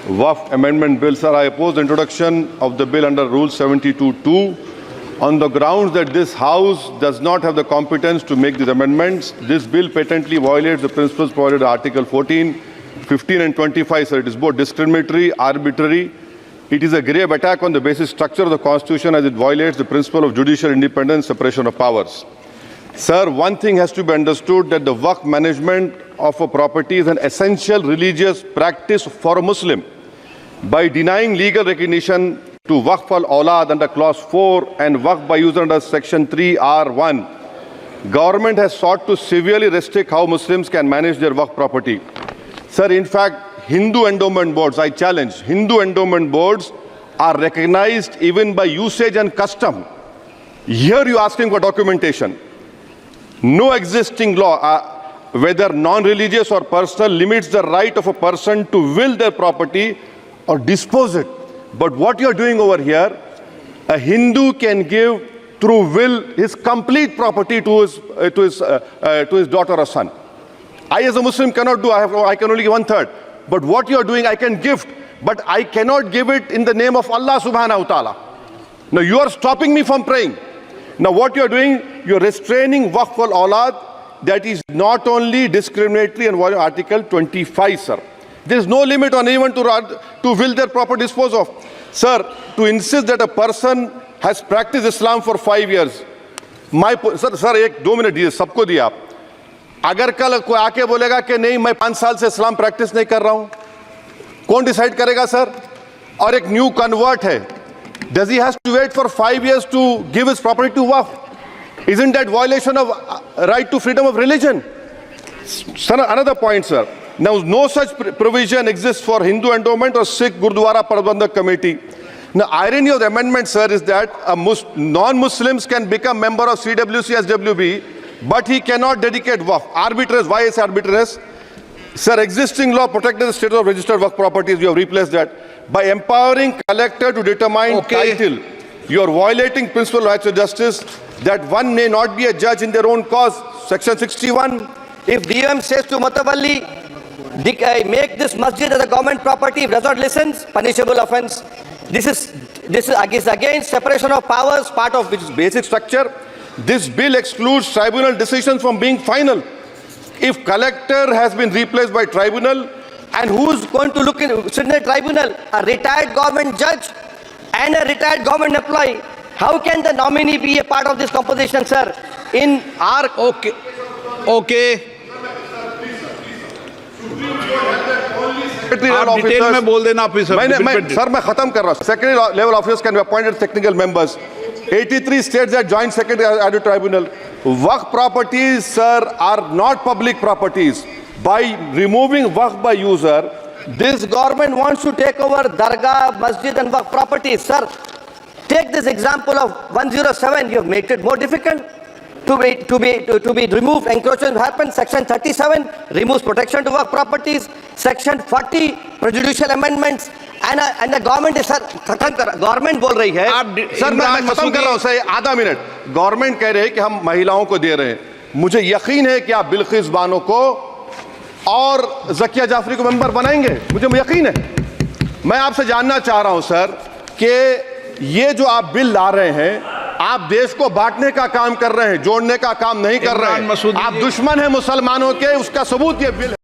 Waqf Amendment Bill. Sir, I oppose the introduction of the bill under Rule 72(2) on the grounds that this House does not have the competence to make these amendments. This bill patently violates the principles provided in Article 14, 15 and 25. Sir, it is both discriminatory, arbitrary. It is a grave attack on the basic structure of the Constitution as it violates the principle of judicial independence, separation of powers. Sir, one thing has to be understood, that the Waqf management of a property is an essential religious practice for a Muslim. By denying legal recognition to Waqf al-Awlad under Clause 4 and Waqf by user under Section 3(r)(1), government has sought to severely restrict how Muslims can manage their Waqf property. Sir, in fact, Hindu endowment boards, I challenge, Hindu endowment boards are recognized even by usage and custom. Here you are asking for documentation. No existing law, whether non-religious or personal, limits the right of a person to will their property or dispose it. But what you are doing over here, a Hindu can give through will his complete property to his daughter or son. I as a Muslim cannot do, I can only give 1/3. But what you are doing, I can gift, but I cannot give it in the name of Allah subhanahu wa ta'ala. Now you are stopping me from praying. Now what you are doing, you are restraining Waqf al-Awlad. That is not only discriminatory and violating Article 25, sir. There is no limit on anyone to will their property dispose of. Sir, to insist that a person has practiced Islam for 5 years, sir, एक 2 minute दिए, सबको दिया आप. अगर कल कोई आके बोलेगा कि नहीं मैं 5 साल से इस्लाम प्रैक्टिस नहीं कर रहा हूं, कौन डिसाइड करेगा सर? और एक न्यू कन्वर्ट है, does he has to wait for 5 years to give his property to Waqf? Isn't that violation of right to freedom of religion? Sir, another point, sir. Now, no such provision exists for Hindu endowment or Sikh Gurdwara Prabandhak Committee. Now, irony of the amendment, sir, is that non-Muslims can become member of CWC, SWB, but he cannot dedicate Waqf. Arbitrariness. Why is arbitrariness? Sir, existing law protected the status of registered Waqf properties. You have replaced that. By empowering collector to determine title, you are violating principle of rights of justice, that one may not be a judge in their own cause. Section 61. If DOM says to Mutawalli, make this masjid as a government property, if does not listen, punishable offence. This is against separation of powers, part of which is basic structure. This bill excludes tribunal decisions from being final. If collector has been replaced by tribunal, and who's going to look in the tribunal? A retired government judge and a retired government employee. How can the nominee be a part of this composition, sir? In our okay. आप detail में बोल देना officer. Sir मैं खत्म कर रहा हूं. Secretary level officers can be appointed technical members. 83 states that joint secretary added tribunal. Waqf properties, sir, are not public properties. By removing Waqf by user, this government wants to take over Dargah, Masjid and Waqf properties. Sir, take this example of 107. You have made it more difficult to be removed. Encroachment happens. Section 37 removes protection to Waqf properties. Section 40 prejudicial amendments. And the government is, sir, government बोल रही है. Sir मैं खत्म कर रहा हूं sir, आधा minute. Government कह रहे हैं कि हम महिलाओं को दे रहे हैं. मुझे यकीन है कि आप बिल्किस बानो को और ज़किया जाफरी को मेंबर बनाएंगे. मुझे यकीन है. मैं आपसे जानना चाह रहा हूं सर कि ये जो आप बिल ला रहे हैं, आप देश को बांटने का काम कर रहे हैं, जोड़ने का काम नहीं कर रहे हैं. आप दुश्मन हैं मुसलमानों के, उसका सबूत ये बिल है.